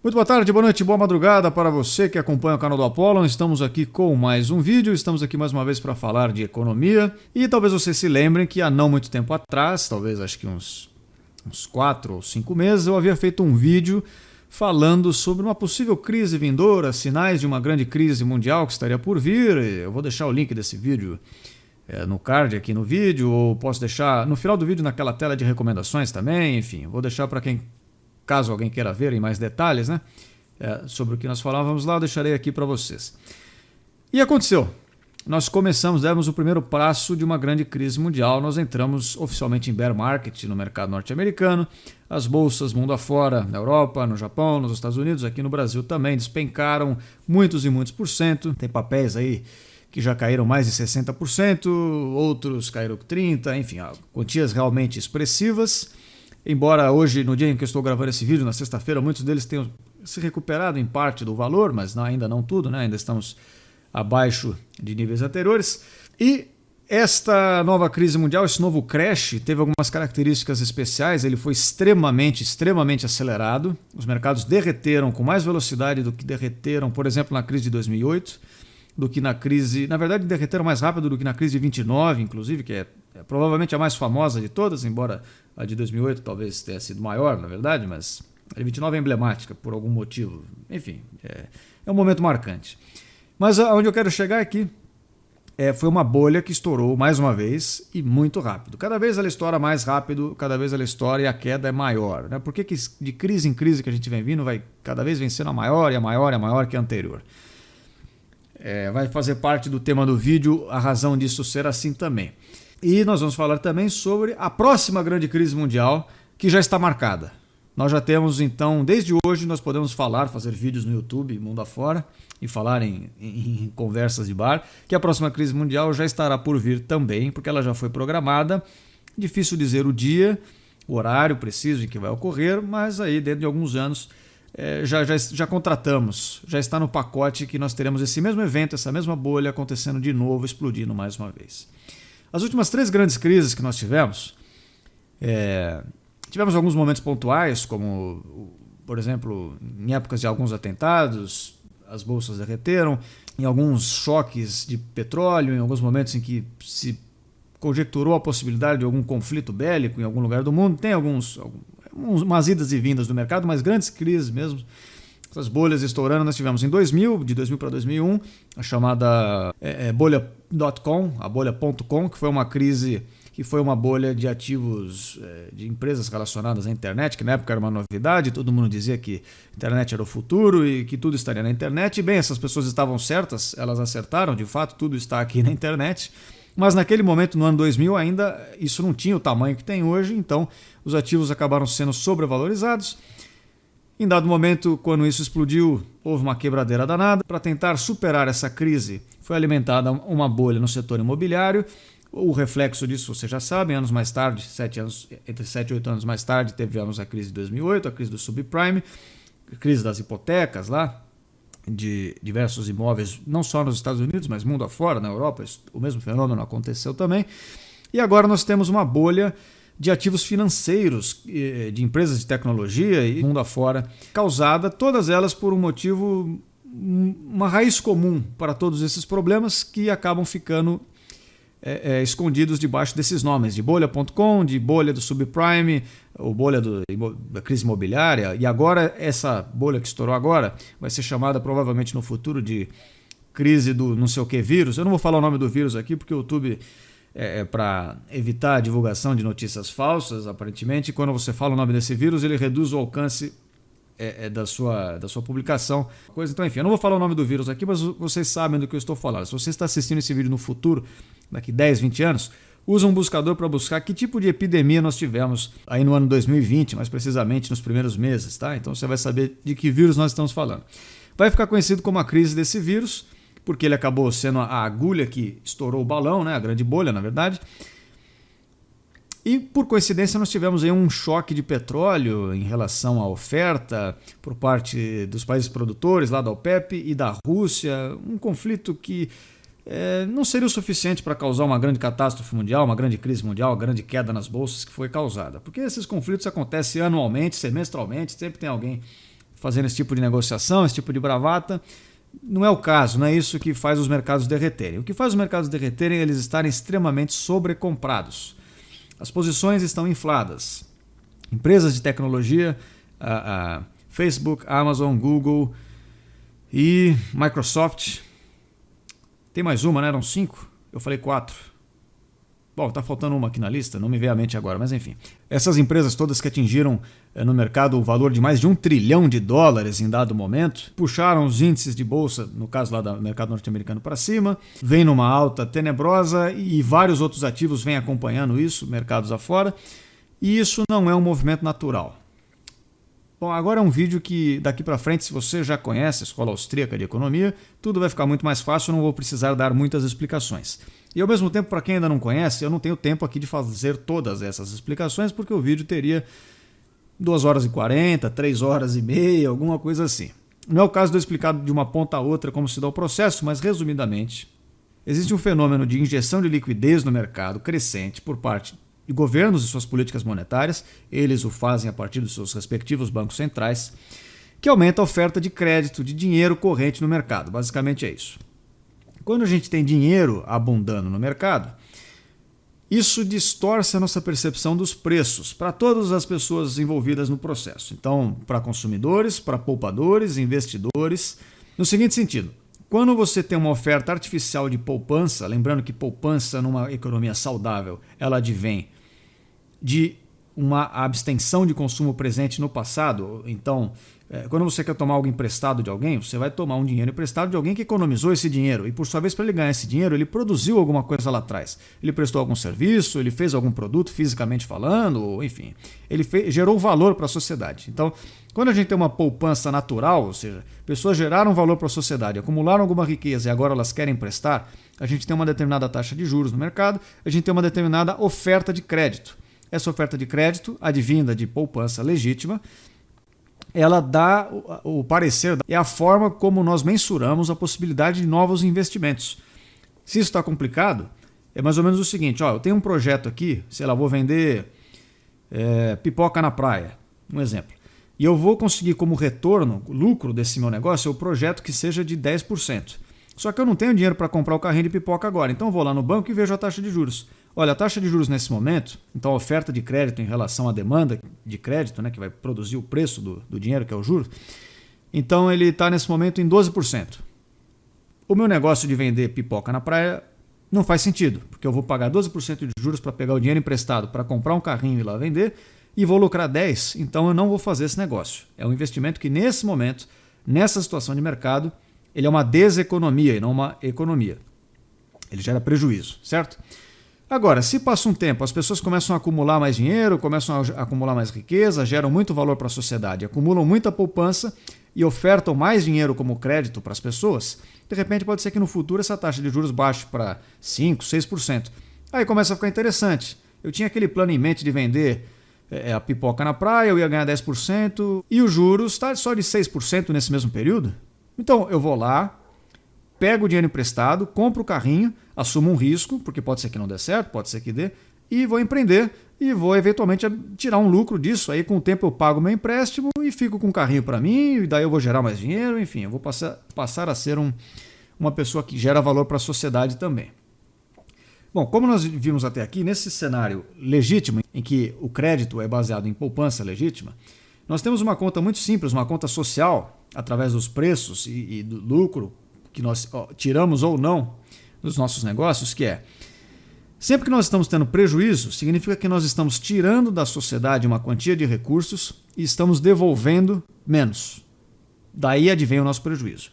Muito boa tarde, boa noite, boa madrugada para você que acompanha o canal do Apollo. Estamos aqui com mais um vídeo, estamos aqui mais uma vez para falar de economia. E talvez vocês se lembrem que há não muito tempo atrás, talvez acho que uns 4 ou 5 meses, eu havia feito um vídeo falando sobre uma possível crise vindoura, sinais de uma grande crise mundial que estaria por vir. Eu vou deixar o link desse vídeo no card aqui no vídeo, ou posso deixar no final do vídeo naquela tela de recomendações também. Enfim, vou deixar para quem, caso alguém queira ver em mais detalhes, né, sobre o que nós falávamos lá, eu deixarei aqui para vocês. E aconteceu. Nós demos o primeiro passo de uma grande crise mundial. Nós entramos oficialmente em bear market no mercado norte-americano. As bolsas mundo afora, na Europa, no Japão, nos Estados Unidos, aqui no Brasil também despencaram muitos e muitos por cento. Tem papéis aí que já caíram mais de 60%, outros caíram 30%, enfim, quantias realmente expressivas. Embora hoje, no dia em que eu estou gravando esse vídeo, na sexta-feira, muitos deles tenham se recuperado em parte do valor, mas ainda não tudo, né? Ainda estamos abaixo de níveis anteriores. E esta nova crise mundial, esse novo crash, teve algumas características especiais. Ele foi extremamente acelerado. Os mercados derreteram com mais velocidade do que derreteram, por exemplo, na crise de 2008, do que na crise... Na verdade, derreteram mais rápido do que na crise de 29, inclusive, que é provavelmente a mais famosa de todas, embora a de 2008 talvez tenha sido maior, na verdade, mas a de 29 é emblemática por algum motivo. Enfim, é um momento marcante. Mas aonde eu quero chegar aqui foi uma bolha que estourou mais uma vez e muito rápido. Cada vez ela estoura mais rápido, cada vez ela estoura e a queda é maior, né? Por que de crise em crise que a gente vem vindo vai cada vez vencendo a maior e a maior e a maior que a anterior? Vai fazer parte do tema do vídeo a razão disso ser assim também. E nós vamos falar também sobre a próxima grande crise mundial que já está marcada. Nós já temos, então, desde hoje nós podemos fazer vídeos no YouTube, mundo afora, e falar em conversas de bar, que a próxima crise mundial já estará por vir também, porque ela já foi programada. Difícil dizer o dia, o horário preciso em que vai ocorrer, mas aí dentro de alguns anos já contratamos, já está no pacote que nós teremos esse mesmo evento, essa mesma bolha acontecendo de novo, explodindo mais uma vez. As últimas 3 grandes crises que nós tivemos, tivemos alguns momentos pontuais, como, por exemplo, em épocas de alguns atentados, as bolsas derreteram, em alguns choques de petróleo, em alguns momentos em que se conjecturou a possibilidade de algum conflito bélico em algum lugar do mundo. Tem umas idas e vindas do mercado, mas grandes crises mesmo. Essas bolhas estourando, nós tivemos em 2000, de 2000 para 2001, a chamada bolha.com, a bolha.com, que foi uma crise, que foi uma bolha de ativos de empresas relacionadas à internet, que na época era uma novidade, todo mundo dizia que a internet era o futuro e que tudo estaria na internet. E bem, essas pessoas estavam certas, elas acertaram, de fato, tudo está aqui na internet. Mas naquele momento, no ano 2000, ainda isso não tinha o tamanho que tem hoje, então os ativos acabaram sendo sobrevalorizados. Em dado momento, quando isso explodiu, houve uma quebradeira danada. Para tentar superar essa crise, foi alimentada uma bolha no setor imobiliário. O reflexo disso, vocês já sabem, anos mais tarde, entre 7 e 8 anos mais tarde, tivemos a crise de 2008, a crise do subprime, a crise das hipotecas lá, de diversos imóveis, não só nos Estados Unidos, mas mundo afora, na Europa, o mesmo fenômeno aconteceu também. E agora nós temos uma bolha de ativos financeiros, de empresas de tecnologia e mundo afora, causada todas elas por um motivo, uma raiz comum para todos esses problemas que acabam ficando escondidos debaixo desses nomes, de bolha.com, de bolha do subprime, ou bolha da crise imobiliária. E agora essa bolha que estourou agora vai ser chamada provavelmente no futuro de crise do não sei o que vírus. Eu não vou falar o nome do vírus aqui porque o YouTube para evitar a divulgação de notícias falsas, aparentemente, quando você fala o nome desse vírus, ele reduz o alcance da sua publicação. Então, enfim, eu não vou falar o nome do vírus aqui, mas vocês sabem do que eu estou falando. Se você está assistindo esse vídeo no futuro, daqui 10, 20 anos, usa um buscador para buscar que tipo de epidemia nós tivemos aí no ano 2020, mais precisamente nos primeiros meses, tá? Então você vai saber de que vírus nós estamos falando. Vai ficar conhecido como a crise desse vírus, porque ele acabou sendo a agulha que estourou o balão, né? A grande bolha, na verdade. E, por coincidência, nós tivemos aí um choque de petróleo em relação à oferta por parte dos países produtores, lá da OPEP e da Rússia, um conflito que não seria o suficiente para causar uma grande catástrofe mundial, uma grande crise mundial, uma grande queda nas bolsas que foi causada. Porque esses conflitos acontecem anualmente, semestralmente, sempre tem alguém fazendo esse tipo de negociação, esse tipo de bravata. Não é o caso, não é isso que faz os mercados derreterem. O que faz os mercados derreterem é eles estarem extremamente sobrecomprados. As posições estão infladas. Empresas de tecnologia, Facebook, Amazon, Google e Microsoft. Tem mais uma, né? Eram 5? Eu falei 4. Bom, está faltando uma aqui na lista, não me veio à mente agora, mas enfim. Essas empresas todas que atingiram no mercado o valor de mais de $1 trilhão em dado momento, puxaram os índices de bolsa, no caso lá do mercado norte-americano, para cima, vem numa alta tenebrosa e vários outros ativos vêm acompanhando isso, mercados afora, e isso não é um movimento natural. Bom, agora é um vídeo que daqui para frente, se você já conhece a Escola Austríaca de Economia, tudo vai ficar muito mais fácil, eu não vou precisar dar muitas explicações. E ao mesmo tempo, para quem ainda não conhece, eu não tenho tempo aqui de fazer todas essas explicações, porque o vídeo teria 2 horas e 40, 3 horas e meia, alguma coisa assim. Não é o caso de eu explicar de uma ponta a outra como se dá o processo, mas resumidamente, existe um fenômeno de injeção de liquidez no mercado crescente por parte de governos e suas políticas monetárias, eles o fazem a partir dos seus respectivos bancos centrais, que aumenta a oferta de crédito, de dinheiro corrente no mercado. Basicamente é isso. Quando a gente tem dinheiro abundando no mercado, isso distorce a nossa percepção dos preços para todas as pessoas envolvidas no processo. Então, para consumidores, para poupadores, investidores. No seguinte sentido, quando você tem uma oferta artificial de poupança, lembrando que poupança numa economia saudável, ela advém de uma abstenção de consumo presente no passado. Então, quando você quer tomar algo emprestado de alguém, você vai tomar um dinheiro emprestado de alguém que economizou esse dinheiro. E por sua vez, para ele ganhar esse dinheiro, ele produziu alguma coisa lá atrás. Ele prestou algum serviço, ele fez algum produto fisicamente falando, ou, enfim. Ele gerou valor para a sociedade. Então, quando a gente tem uma poupança natural, ou seja, pessoas geraram valor para a sociedade, acumularam alguma riqueza e agora elas querem emprestar, a gente tem uma determinada taxa de juros no mercado, a gente tem uma determinada oferta de crédito. Essa oferta de crédito, advinda de poupança legítima, ela dá o parecer, é a forma como nós mensuramos a possibilidade de novos investimentos. Se isso está complicado, é mais ou menos o seguinte, eu tenho um projeto aqui, sei lá, vou vender pipoca na praia, um exemplo. E eu vou conseguir como retorno, lucro desse meu negócio, o projeto que seja de 10%. Só que eu não tenho dinheiro para comprar o carrinho de pipoca agora, então eu vou lá no banco e vejo a taxa de juros. Olha, a taxa de juros nesse momento, então a oferta de crédito em relação à demanda de crédito, né, que vai produzir o preço do dinheiro, que é o juros, então ele está nesse momento em 12%. O meu negócio de vender pipoca na praia não faz sentido, porque eu vou pagar 12% de juros para pegar o dinheiro emprestado para comprar um carrinho e ir lá vender, e vou lucrar 10%, então eu não vou fazer esse negócio. É um investimento que nesse momento, nessa situação de mercado, ele é uma deseconomia e não uma economia. Ele gera prejuízo, certo? Agora, se passa um tempo, as pessoas começam a acumular mais dinheiro, começam a acumular mais riqueza, geram muito valor para a sociedade, acumulam muita poupança e ofertam mais dinheiro como crédito para as pessoas, de repente pode ser que no futuro essa taxa de juros baixe para 5%, 6%. Aí começa a ficar interessante. Eu tinha aquele plano em mente de vender a pipoca na praia, eu ia ganhar 10% e os juros está só de 6% nesse mesmo período. Então eu vou lá, pego o dinheiro emprestado, compro o carrinho, assumo um risco, porque pode ser que não dê certo, pode ser que dê, e vou empreender e vou eventualmente tirar um lucro disso. Aí com o tempo eu pago meu empréstimo e fico com o carrinho para mim, e daí eu vou gerar mais dinheiro, enfim, eu vou passar a ser uma pessoa que gera valor para a sociedade também. Bom, como nós vimos até aqui, nesse cenário legítimo, em que o crédito é baseado em poupança legítima, nós temos uma conta muito simples, uma conta social, através dos preços e do lucro que nós tiramos ou não dos nossos negócios, que é, sempre que nós estamos tendo prejuízo, significa que nós estamos tirando da sociedade uma quantia de recursos e estamos devolvendo menos. Daí advém o nosso prejuízo.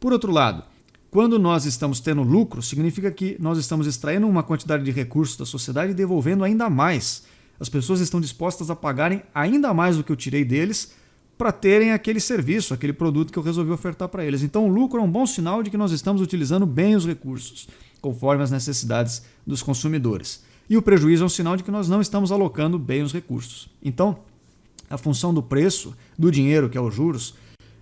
Por outro lado, quando nós estamos tendo lucro, significa que nós estamos extraindo uma quantidade de recursos da sociedade e devolvendo ainda mais. As pessoas estão dispostas a pagarem ainda mais do que eu tirei deles para terem aquele serviço, aquele produto que eu resolvi ofertar para eles. Então o lucro é um bom sinal de que nós estamos utilizando bem os recursos, conforme as necessidades dos consumidores. E o prejuízo é um sinal de que nós não estamos alocando bem os recursos. Então, a função do preço, do dinheiro, que é os juros,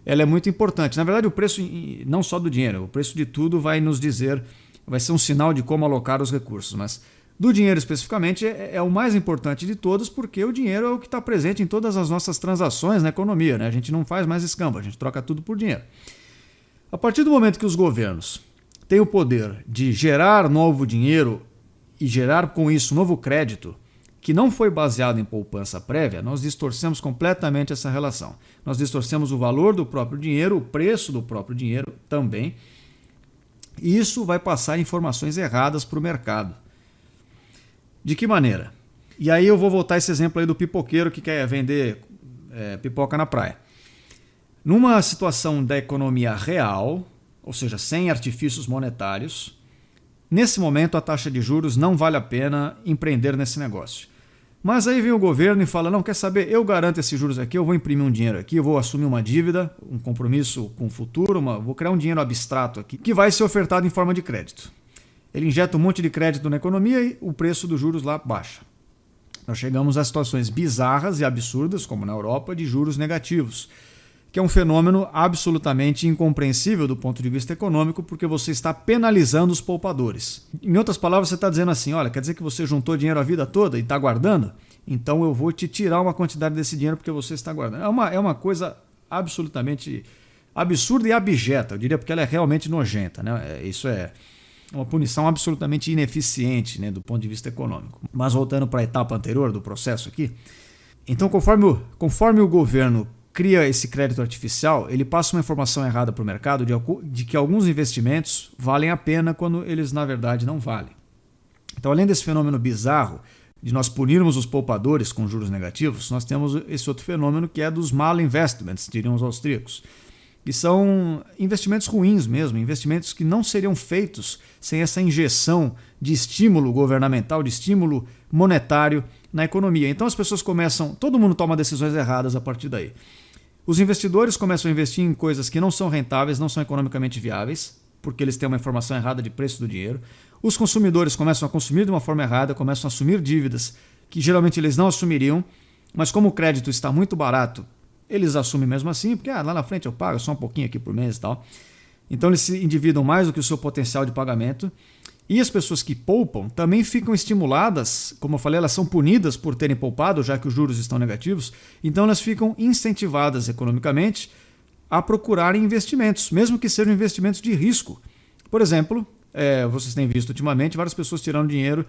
ela é muito importante. Na verdade, o preço não só do dinheiro, o preço de tudo vai nos dizer, vai ser um sinal de como alocar os recursos, mas do dinheiro especificamente é o mais importante de todos, porque o dinheiro é o que está presente em todas as nossas transações na economia, né? A gente não faz mais escambo, a gente troca tudo por dinheiro. A partir do momento que os governos têm o poder de gerar novo dinheiro e gerar com isso novo crédito, que não foi baseado em poupança prévia, nós distorcemos completamente essa relação. Nós distorcemos o valor do próprio dinheiro, o preço do próprio dinheiro também, e isso vai passar informações erradas para o mercado. De que maneira? E aí eu vou voltar a esse exemplo aí do pipoqueiro que quer vender pipoca na praia. Numa situação da economia real, ou seja, sem artifícios monetários, nesse momento a taxa de juros não vale a pena empreender nesse negócio. Mas aí vem o governo e fala, não, quer saber, eu garanto esses juros aqui, eu vou imprimir um dinheiro aqui, eu vou assumir uma dívida, um compromisso com o futuro, vou criar um dinheiro abstrato aqui, que vai ser ofertado em forma de crédito. Ele injeta um monte de crédito na economia e o preço dos juros lá baixa. Nós chegamos a situações bizarras e absurdas, como na Europa, de juros negativos, que é um fenômeno absolutamente incompreensível do ponto de vista econômico, porque você está penalizando os poupadores. Em outras palavras, você está dizendo assim, olha, quer dizer que você juntou dinheiro a vida toda e está guardando? Então eu vou te tirar uma quantidade desse dinheiro porque você está guardando. É uma coisa absolutamente absurda e abjeta, eu diria, porque ela é realmente nojenta, né? Isso é uma punição absolutamente ineficiente, né, do ponto de vista econômico. Mas voltando para a etapa anterior do processo aqui, então conforme o governo cria esse crédito artificial, ele passa uma informação errada para o mercado de que alguns investimentos valem a pena quando eles na verdade não valem. Então, além desse fenômeno bizarro de nós punirmos os poupadores com juros negativos, nós temos esse outro fenômeno que é dos malinvestments, diriam os austríacos, que são investimentos ruins mesmo, investimentos que não seriam feitos sem essa injeção de estímulo governamental, de estímulo monetário na economia. Então as pessoas todo mundo toma decisões erradas a partir daí. Os investidores começam a investir em coisas que não são rentáveis, não são economicamente viáveis, porque eles têm uma informação errada de preço do dinheiro. Os consumidores começam a consumir de uma forma errada, começam a assumir dívidas que geralmente eles não assumiriam, mas como o crédito está muito barato, eles assumem mesmo assim, porque lá na frente eu pago só um pouquinho aqui por mês e tal. Então eles se endividam mais do que o seu potencial de pagamento. E as pessoas que poupam também ficam estimuladas, como eu falei, elas são punidas por terem poupado, já que os juros estão negativos, então elas ficam incentivadas economicamente a procurarem investimentos, mesmo que sejam investimentos de risco. Por exemplo, vocês têm visto ultimamente várias pessoas tirando dinheiro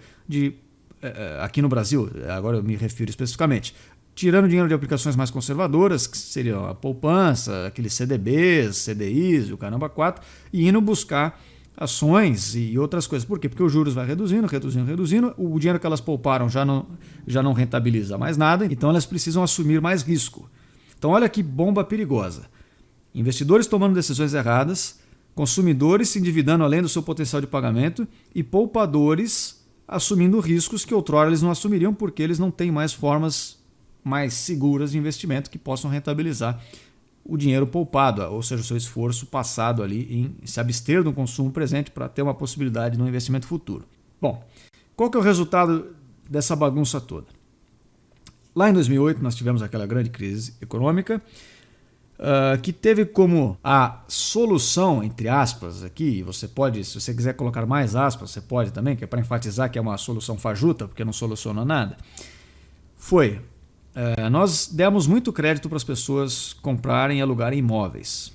aqui no Brasil, agora eu me refiro especificamente, tirando dinheiro de aplicações mais conservadoras, que seriam a poupança, aqueles CDBs, CDIs e o caramba 4, e indo buscar ações e outras coisas. Por quê? Porque os juros vai reduzindo, o dinheiro que elas pouparam já não rentabiliza mais nada, então elas precisam assumir mais risco. Então olha que bomba perigosa. Investidores tomando decisões erradas, consumidores se endividando além do seu potencial de pagamento e poupadores assumindo riscos que outrora eles não assumiriam porque eles não têm mais formas mais seguras de investimento que possam rentabilizar o dinheiro poupado, ou seja, o seu esforço passado ali em se abster do consumo presente para ter uma possibilidade de um investimento futuro. Bom, qual que é o resultado dessa bagunça toda? Lá em 2008 nós tivemos aquela grande crise econômica que teve como a solução, entre aspas, aqui, você pode, se você quiser colocar mais aspas, você pode também, que é para enfatizar que é uma solução fajuta, porque não soluciona nada, foi... nós demos muito crédito para as pessoas comprarem e alugarem imóveis.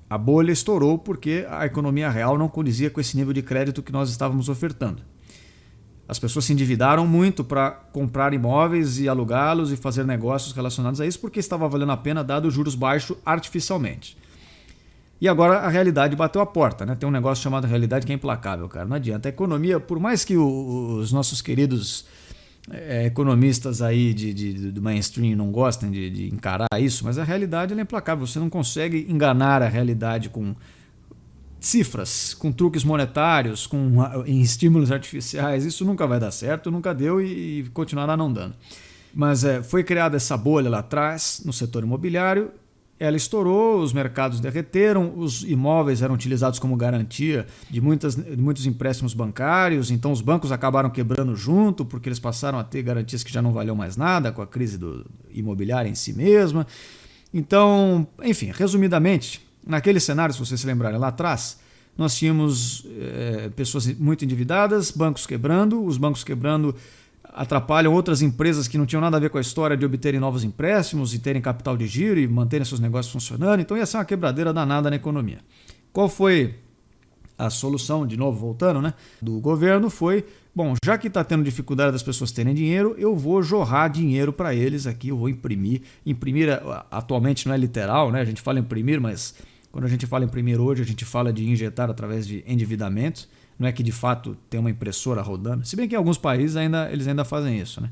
A bolha estourou porque a economia real não condizia com esse nível de crédito que nós estávamos ofertando. As pessoas se endividaram muito para comprar imóveis e alugá-los e fazer negócios relacionados a isso porque estava valendo a pena dado os juros baixos artificialmente. E agora a realidade bateu a porta, né? Tem um negócio chamado realidade que é implacável, cara. Não adianta. A economia, por mais que os nossos queridos economistas aí do mainstream não gostem de encarar isso, mas a realidade ela é implacável. Você não consegue enganar a realidade com cifras, com truques monetários, em estímulos artificiais. Isso nunca vai dar certo, nunca deu e continuará não dando. Mas foi criada essa bolha lá atrás no setor imobiliário, ela estourou, os mercados derreteram, os imóveis eram utilizados como garantia de muitos empréstimos bancários, então os bancos acabaram quebrando junto, porque eles passaram a ter garantias que já não valiam mais nada com a crise imobiliária em si mesma. Então, enfim, resumidamente, naquele cenário, se vocês se lembrarem lá atrás, nós tínhamos pessoas muito endividadas, bancos quebrando, os bancos quebrando atrapalham outras empresas que não tinham nada a ver com a história de obterem novos empréstimos e terem capital de giro e manterem seus negócios funcionando, então ia ser uma quebradeira danada na economia. Qual foi a solução, de novo voltando, né, do governo? Foi, bom, já que está tendo dificuldade das pessoas terem dinheiro, eu vou jorrar dinheiro para eles aqui, eu vou imprimir. Imprimir atualmente não é literal, né? A gente fala imprimir, mas quando a gente fala imprimir hoje, a gente fala de injetar através de endividamento. Não é que de fato tem uma impressora rodando, se bem que em alguns países eles ainda fazem isso, né?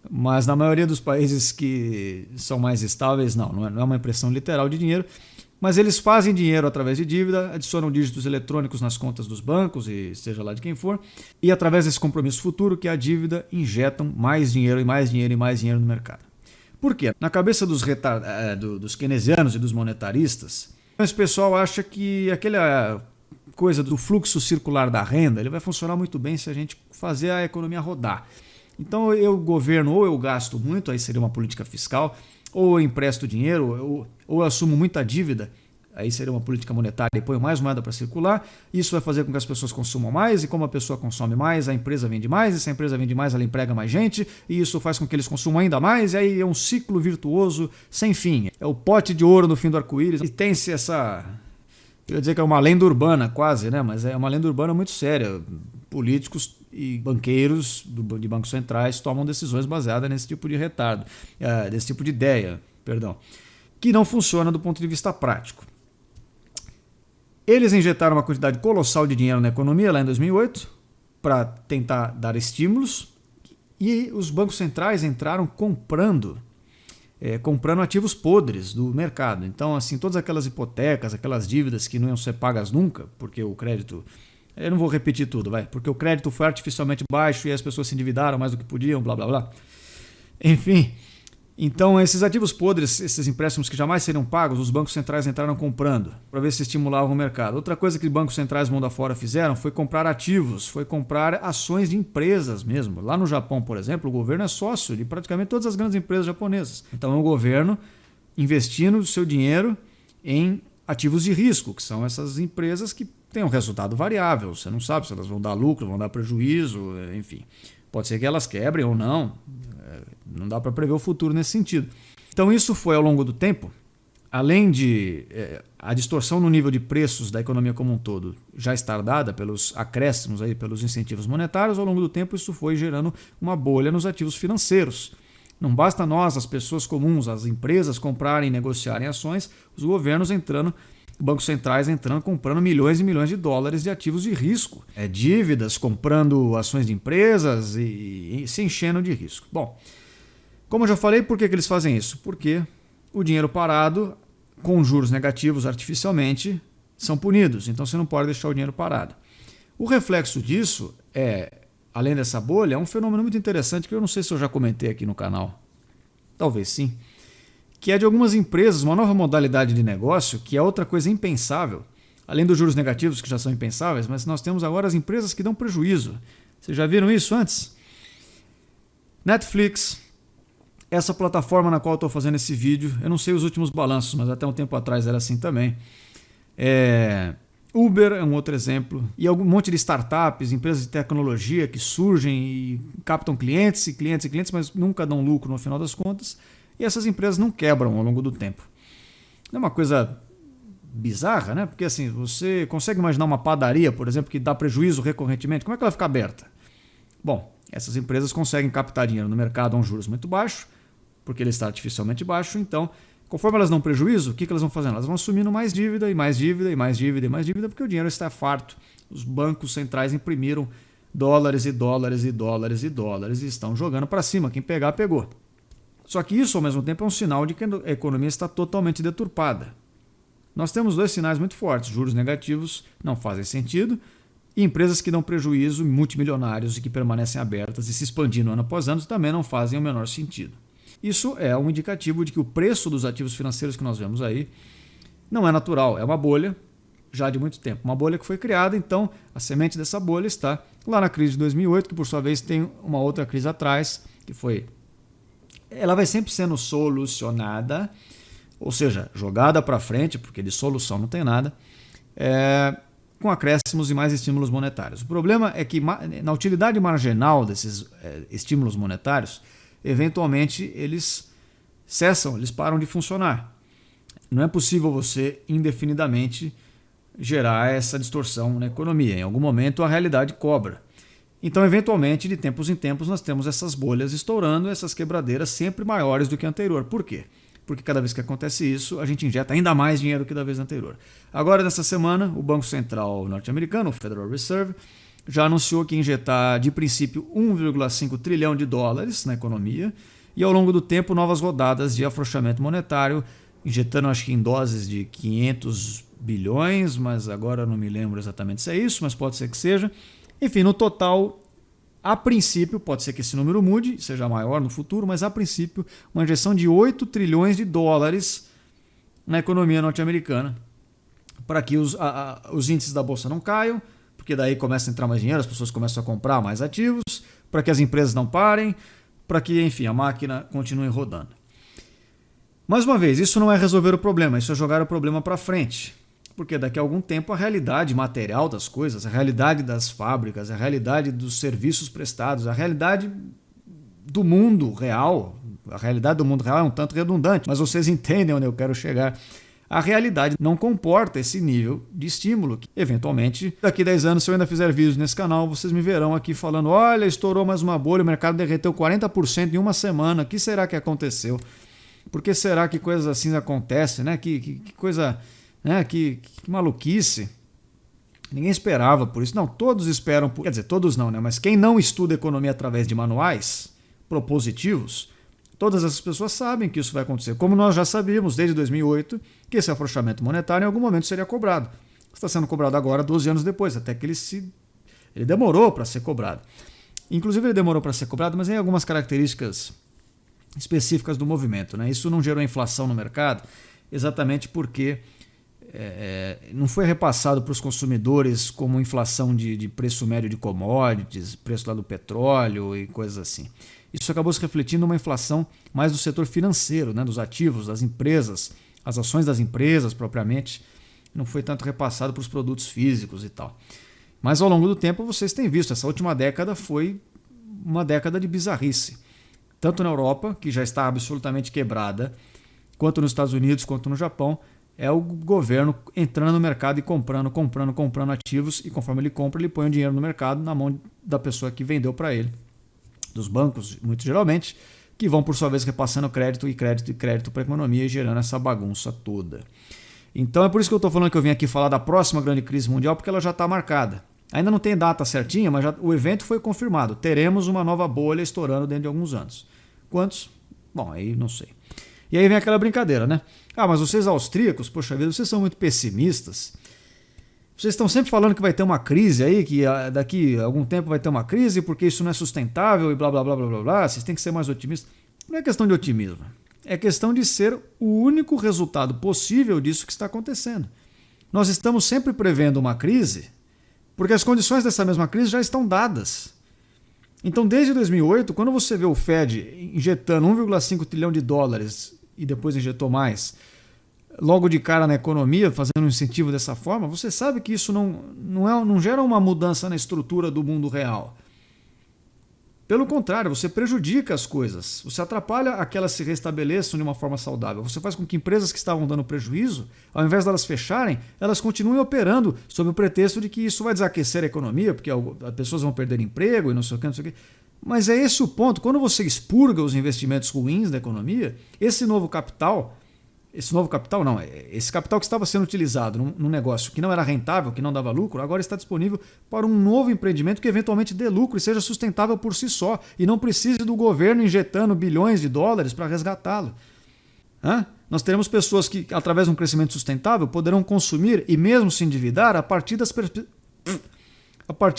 Mas na maioria dos países que são mais estáveis, não é uma impressão literal de dinheiro, mas eles fazem dinheiro através de dívida, adicionam dígitos eletrônicos nas contas dos bancos, e seja lá de quem for, e através desse compromisso futuro, que é a dívida, injetam mais dinheiro e mais dinheiro e mais dinheiro no mercado. Por quê? Na cabeça dos keynesianos e dos monetaristas, esse pessoal acha que aquela coisa do fluxo circular da renda, ele vai funcionar muito bem se a gente fazer a economia rodar. Então eu governo, ou eu gasto muito, aí seria uma política fiscal, ou eu empresto dinheiro, ou eu assumo muita dívida, aí seria uma política monetária e ponho mais moeda para circular. Isso vai fazer com que as pessoas consumam mais, e como a pessoa consome mais, a empresa vende mais, e se a empresa vende mais, ela emprega mais gente, e isso faz com que eles consumam ainda mais, e aí é um ciclo virtuoso sem fim. É o pote de ouro no fim do arco-íris, e tem-se essa... Eu ia dizer que é uma lenda urbana quase, né? Mas é uma lenda urbana muito séria. Políticos e banqueiros de bancos centrais tomam decisões baseadas nesse tipo de retardo, desse tipo de ideia, que não funciona do ponto de vista prático. Eles injetaram uma quantidade colossal de dinheiro na economia lá em 2008 para tentar dar estímulos, e os bancos centrais entraram comprando ativos podres do mercado. Então, assim, todas aquelas hipotecas, aquelas dívidas que não iam ser pagas nunca, porque o crédito... Eu não vou repetir tudo, porque o crédito foi artificialmente baixo e as pessoas se endividaram mais do que podiam, blá, blá, blá. Enfim, então esses ativos podres, esses empréstimos que jamais seriam pagos, os bancos centrais entraram comprando para ver se estimulavam o mercado. Outra coisa que bancos centrais mundo afora fizeram foi comprar ativos, foi comprar ações de empresas mesmo. Lá no Japão, por exemplo, o governo é sócio de praticamente todas as grandes empresas japonesas. Então é o governo investindo o seu dinheiro em ativos de risco, que são essas empresas que têm um resultado variável. Você não sabe se elas vão dar lucro, vão dar prejuízo, enfim. Pode ser que elas quebrem ou não. Não dá para prever o futuro nesse sentido. Então isso foi ao longo do tempo, além de a distorção no nível de preços da economia como um todo já estar dada pelos acréscimos, pelos incentivos monetários, ao longo do tempo isso foi gerando uma bolha nos ativos financeiros. Não basta nós, as pessoas comuns, as empresas comprarem e negociarem ações, os governos entrando, bancos centrais entrando, comprando milhões e milhões de dólares de ativos de risco. Dívidas, comprando ações de empresas e se enchendo de risco. Bom, como eu já falei, por que eles fazem isso? Porque o dinheiro parado, com juros negativos artificialmente, são punidos. Então você não pode deixar o dinheiro parado. O reflexo disso além dessa bolha, é um fenômeno muito interessante que eu não sei se eu já comentei aqui no canal. Talvez sim. Que é de algumas empresas, uma nova modalidade de negócio, que é outra coisa impensável. Além dos juros negativos, que já são impensáveis, mas nós temos agora as empresas que dão prejuízo. Vocês já viram isso antes? Netflix, essa plataforma na qual eu estou fazendo esse vídeo, eu não sei os últimos balanços, mas até um tempo atrás era assim também. Uber é um outro exemplo, e um monte de startups, empresas de tecnologia que surgem e captam clientes, mas nunca dão lucro no final das contas, e essas empresas não quebram ao longo do tempo. É uma coisa bizarra, né? Porque assim, você consegue imaginar uma padaria, por exemplo, que dá prejuízo recorrentemente, como é que ela fica aberta? Bom, essas empresas conseguem captar dinheiro no mercado a um juros muito baixo, porque ele está artificialmente baixo, então... Conforme elas dão prejuízo, o que elas vão fazendo? Elas vão assumindo mais dívida e mais dívida e mais dívida e mais dívida, porque o dinheiro está farto. Os bancos centrais imprimiram dólares e dólares e dólares e dólares e estão jogando para cima. Quem pegar, pegou. Só que isso, ao mesmo tempo, é um sinal de que a economia está totalmente deturpada. Nós temos dois sinais muito fortes. Juros negativos não fazem sentido e empresas que dão prejuízo, multimilionários e que permanecem abertas e se expandindo ano após ano também não fazem o menor sentido. Isso é um indicativo de que o preço dos ativos financeiros que nós vemos aí não é natural, é uma bolha já de muito tempo. Uma bolha que foi criada, então a semente dessa bolha está lá na crise de 2008, que por sua vez tem uma outra crise atrás, que foi... Ela vai sempre sendo solucionada, ou seja, jogada para frente, porque de solução não tem nada, com acréscimos e mais estímulos monetários. O problema é que na utilidade marginal desses estímulos monetários, eventualmente eles cessam, eles param de funcionar. Não é possível você indefinidamente gerar essa distorção na economia. Em algum momento a realidade cobra. Então, eventualmente, de tempos em tempos, nós temos essas bolhas estourando, essas quebradeiras sempre maiores do que a anterior. Por quê? Porque cada vez que acontece isso, a gente injeta ainda mais dinheiro que da vez anterior. Agora, nessa semana, o Banco Central norte-americano, o Federal Reserve, já anunciou que ia injetar, de princípio, 1,5 trilhão de dólares na economia e, ao longo do tempo, novas rodadas de afrouxamento monetário, injetando, acho que em doses de 500 bilhões, mas agora não me lembro exatamente se é isso, mas pode ser que seja. Enfim, no total, a princípio, pode ser que esse número mude, seja maior no futuro, mas a princípio, uma injeção de 8 trilhões de dólares na economia norte-americana, para que os índices da bolsa não caiam, porque daí começa a entrar mais dinheiro, as pessoas começam a comprar mais ativos, para que as empresas não parem, para que, enfim, a máquina continue rodando. Mais uma vez, isso não é resolver o problema, isso é jogar o problema para frente. Porque daqui a algum tempo a realidade material das coisas, a realidade das fábricas, a realidade dos serviços prestados, a realidade do mundo real, a realidade do mundo real é um tanto redundante, mas vocês entendem onde eu quero chegar. A realidade não comporta esse nível de estímulo. Eventualmente, daqui a 10 anos, se eu ainda fizer vídeos nesse canal, vocês me verão aqui falando: olha, estourou mais uma bolha, o mercado derreteu 40% em uma semana, o que será que aconteceu? Por que será que coisas assim acontecem, né? Que coisa... Que maluquice. Ninguém esperava por isso. Não, todos esperam por... Quer dizer, todos não, né? Mas quem não estuda economia através de manuais propositivos, todas essas pessoas sabem que isso vai acontecer. Como nós já sabíamos desde 2008 que esse afrouxamento monetário em algum momento seria cobrado. Está sendo cobrado agora 12 anos depois, até que ele demorou para ser cobrado. Inclusive ele demorou para ser cobrado, mas tem algumas características específicas do movimento, né? Isso não gerou inflação no mercado exatamente porque não foi repassado para os consumidores como inflação de preço médio de commodities, preço lá do petróleo e coisas assim. Isso acabou se refletindo numa inflação mais do setor financeiro, né, dos ativos, das empresas, as ações das empresas propriamente, não foi tanto repassado para os produtos físicos e tal. Mas ao longo do tempo vocês têm visto, essa última década foi uma década de bizarrice. Tanto na Europa, que já está absolutamente quebrada, quanto nos Estados Unidos, quanto no Japão, é o governo entrando no mercado e comprando ativos, e conforme ele compra, ele põe o dinheiro no mercado na mão da pessoa que vendeu para ele. Dos bancos, muito geralmente, que vão por sua vez repassando crédito para a economia e gerando essa bagunça toda. Então é por isso que eu estou falando que eu vim aqui falar da próxima grande crise mundial, porque ela já está marcada. Ainda não tem data certinha, mas o evento foi confirmado. Teremos uma nova bolha estourando dentro de alguns anos. Quantos? Bom, aí não sei. E aí vem aquela brincadeira, né? Ah, mas vocês austríacos, poxa vida, vocês são muito pessimistas. Vocês estão sempre falando que vai ter uma crise aí, que daqui a algum tempo vai ter uma crise porque isso não é sustentável e blá blá blá blá blá blá. Vocês têm que ser mais otimistas. Não é questão de otimismo. É questão de ser o único resultado possível disso que está acontecendo. Nós estamos sempre prevendo uma crise porque as condições dessa mesma crise já estão dadas. Então, desde 2008, quando você vê o Fed injetando 1,5 trilhão de dólares e depois injetou mais, logo de cara na economia, fazendo um incentivo dessa forma, você sabe que isso não gera uma mudança na estrutura do mundo real. Pelo contrário, você prejudica as coisas, você atrapalha a que elas se restabeleçam de uma forma saudável. Você faz com que empresas que estavam dando prejuízo, ao invés de elas fecharem, elas continuem operando sob o pretexto de que isso vai desaquecer a economia, porque as pessoas vão perder emprego e não sei o que, não sei o que. Mas é esse o ponto. Quando você expurga os investimentos ruins da economia, esse capital que estava sendo utilizado num negócio que não era rentável, que não dava lucro, agora está disponível para um novo empreendimento que eventualmente dê lucro e seja sustentável por si só e não precise do governo injetando bilhões de dólares para resgatá-lo. Nós teremos pessoas que, através de um crescimento sustentável, poderão consumir e mesmo se endividar a partir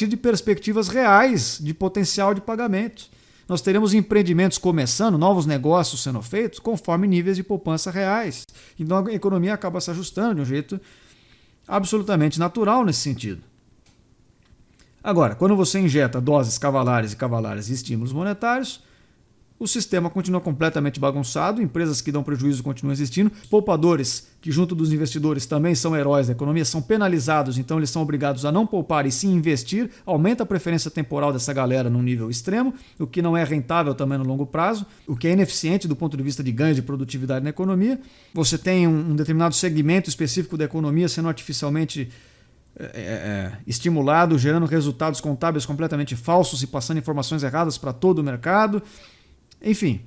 de perspectivas reais de potencial de pagamento. Nós teremos empreendimentos começando, novos negócios sendo feitos, conforme níveis de poupança reais. Então a economia acaba se ajustando de um jeito absolutamente natural nesse sentido. Agora, quando você injeta doses cavalares e estímulos monetários, o sistema continua completamente bagunçado, empresas que dão prejuízo continuam existindo, poupadores que junto dos investidores também são heróis da economia, são penalizados, então eles são obrigados a não poupar e sim investir, aumenta a preferência temporal dessa galera num nível extremo, o que não é rentável também no longo prazo, o que é ineficiente do ponto de vista de ganho de produtividade na economia. Você tem um determinado segmento específico da economia sendo artificialmente estimulado, gerando resultados contábeis completamente falsos e passando informações erradas para todo o mercado. Enfim,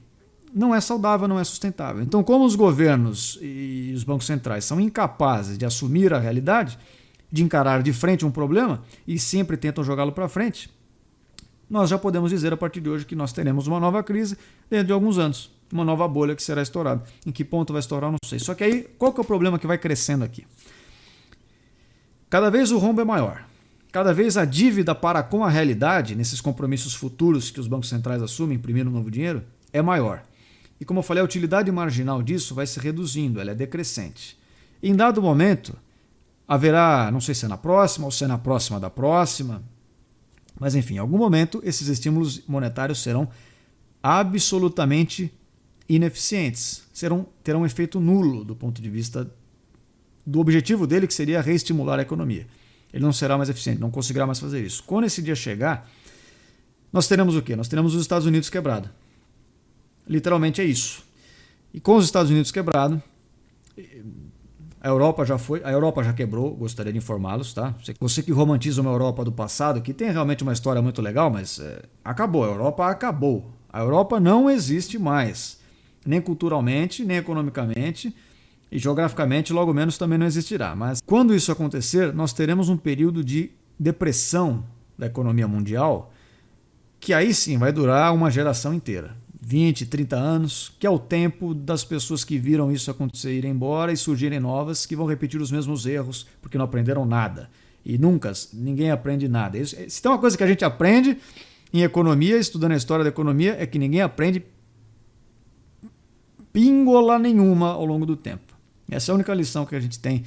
não é saudável, não é sustentável. Então, como os governos e os bancos centrais são incapazes de assumir a realidade, de encarar de frente um problema e sempre tentam jogá-lo para frente, nós já podemos dizer a partir de hoje que nós teremos uma nova crise dentro de alguns anos, uma nova bolha que será estourada. Em que ponto vai estourar, não sei. Só que aí, qual que é o problema que vai crescendo aqui? Cada vez o rombo é maior. Cada vez a dívida para com a realidade, nesses compromissos futuros que os bancos centrais assumem, imprimindo novo dinheiro, é maior. E como eu falei, a utilidade marginal disso vai se reduzindo, ela é decrescente. Em dado momento, haverá, não sei se é na próxima ou se é na próxima da próxima, mas enfim, em algum momento esses estímulos monetários serão absolutamente ineficientes, terão um efeito nulo do ponto de vista do objetivo dele, que seria reestimular a economia. Ele não será mais eficiente, não conseguirá mais fazer isso. Quando esse dia chegar, nós teremos o quê? Nós teremos os Estados Unidos quebrado. Literalmente é isso. E com os Estados Unidos quebrado, a Europa já quebrou, gostaria de informá-los, tá? Você que romantiza uma Europa do passado, que tem realmente uma história muito legal, mas acabou, a Europa acabou. A Europa não existe mais, nem culturalmente, nem economicamente, e geograficamente logo menos também não existirá. Mas quando isso acontecer, nós teremos um período de depressão da economia mundial, que aí sim vai durar uma geração inteira. 20, 30 anos, que é o tempo das pessoas que viram isso acontecer irem embora e surgirem novas que vão repetir os mesmos erros porque não aprenderam nada. E ninguém aprende nada. Se tem uma coisa que a gente aprende em economia, estudando a história da economia, é que ninguém aprende píngola nenhuma ao longo do tempo. Essa é a única lição que a gente tem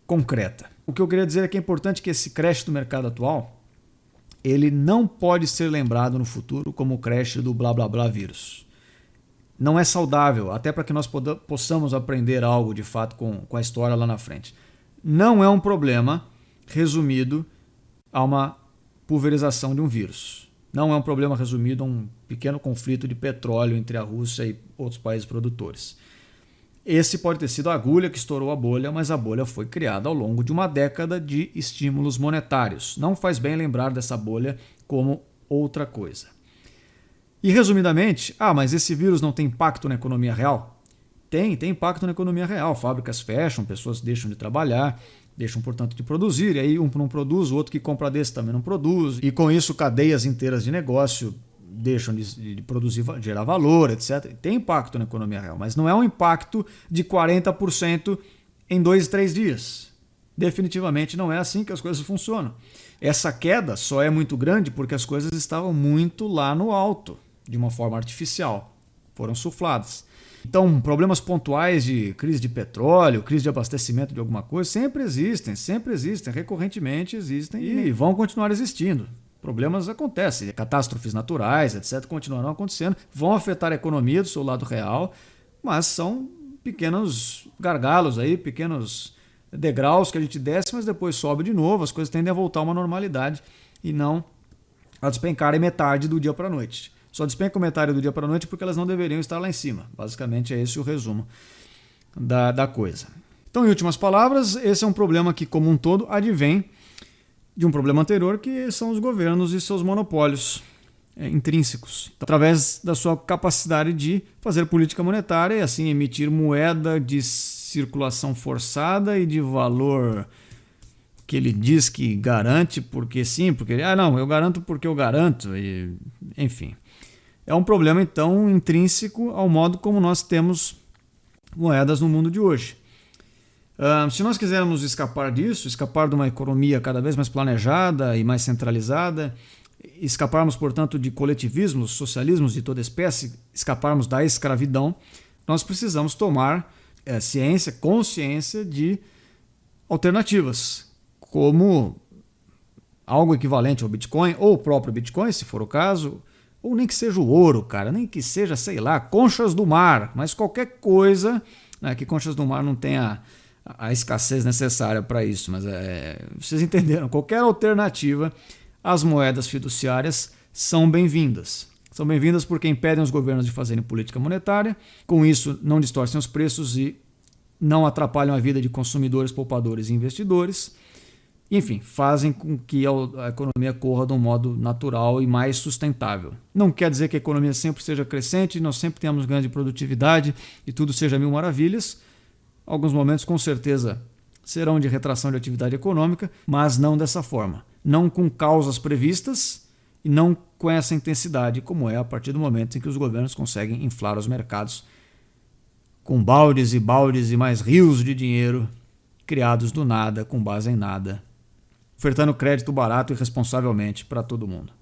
concreta. O que eu queria dizer é que é importante que esse crash do mercado atual, ele não pode ser lembrado no futuro como o crash do blá blá blá vírus. Não é saudável, até para que nós possamos aprender algo de fato com a história lá na frente. Não é um problema resumido a uma pulverização de um vírus. Não é um problema resumido a um pequeno conflito de petróleo entre a Rússia e outros países produtores. Esse pode ter sido a agulha que estourou a bolha, mas a bolha foi criada ao longo de uma década de estímulos monetários. Não faz bem lembrar dessa bolha como outra coisa. E resumidamente, mas esse vírus não tem impacto na economia real? Tem impacto na economia real. Fábricas fecham, pessoas deixam de trabalhar, deixam, portanto, de produzir. E aí um não produz, o outro que compra desse também não produz. E com isso, cadeias inteiras de negócio deixam de produzir, gerar valor, etc. Tem impacto na economia real, mas não é um impacto de 40% em 2, 3 dias. Definitivamente não é assim que as coisas funcionam. Essa queda só é muito grande porque as coisas estavam muito lá no alto, de uma forma artificial. Foram sufladas. Então, problemas pontuais de crise de petróleo, crise de abastecimento de alguma coisa, sempre existem, recorrentemente existem e vão continuar existindo. Problemas acontecem, catástrofes naturais, etc., continuarão acontecendo, vão afetar a economia do seu lado real, mas são pequenos gargalos aí, pequenos degraus que a gente desce, mas depois sobe de novo, as coisas tendem a voltar a uma normalidade e não a despencar em metade do dia para a noite. Só despencam metade do dia para a noite porque elas não deveriam estar lá em cima. Basicamente é esse o resumo da coisa. Então, em últimas palavras, esse é um problema que, como um todo, advém de um problema anterior, que são os governos e seus monopólios intrínsecos, através da sua capacidade de fazer política monetária e assim emitir moeda de circulação forçada e de valor que ele diz que garante porque sim, porque eu garanto porque eu garanto, e, enfim. É um problema, então, intrínseco ao modo como nós temos moedas no mundo de hoje. Se nós quisermos escapar disso, escapar de uma economia cada vez mais planejada e mais centralizada, escaparmos, portanto, de coletivismos, socialismos de toda espécie, escaparmos da escravidão, nós precisamos tomar consciência de alternativas, como algo equivalente ao Bitcoin, ou o próprio Bitcoin, se for o caso, Ou nem que seja o ouro, cara, nem que seja, sei lá, conchas do mar, mas qualquer coisa, né, que conchas do mar não tenha a escassez necessária para isso, mas vocês entenderam, qualquer alternativa às moedas fiduciárias são bem-vindas. São bem-vindas porque impedem os governos de fazerem política monetária, com isso não distorcem os preços e não atrapalham a vida de consumidores, poupadores e investidores. Enfim, fazem com que a economia corra de um modo natural e mais sustentável. Não quer dizer que a economia sempre seja crescente, nós sempre temos grande produtividade e tudo seja mil maravilhas. Alguns momentos, com certeza, serão de retração de atividade econômica, mas não dessa forma. Não com causas previstas e não com essa intensidade, como é a partir do momento em que os governos conseguem inflar os mercados com baldes e mais rios de dinheiro criados do nada, com base em nada, ofertando crédito barato e responsavelmente para todo mundo.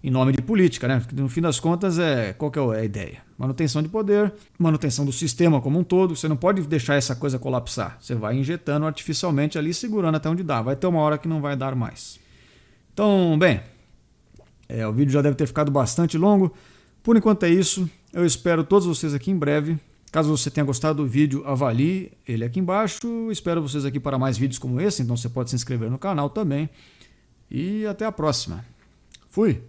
Em nome de política, né? Porque no fim das contas, qual que é a ideia? Manutenção de poder, manutenção do sistema como um todo. Você não pode deixar essa coisa colapsar. Você vai injetando artificialmente ali, segurando até onde dá. Vai ter uma hora que não vai dar mais. Então, bem, o vídeo já deve ter ficado bastante longo. Por enquanto é isso. Eu espero todos vocês aqui em breve. Caso você tenha gostado do vídeo, avalie ele aqui embaixo. Espero vocês aqui para mais vídeos como esse, então você pode se inscrever no canal também. E até a próxima. Fui!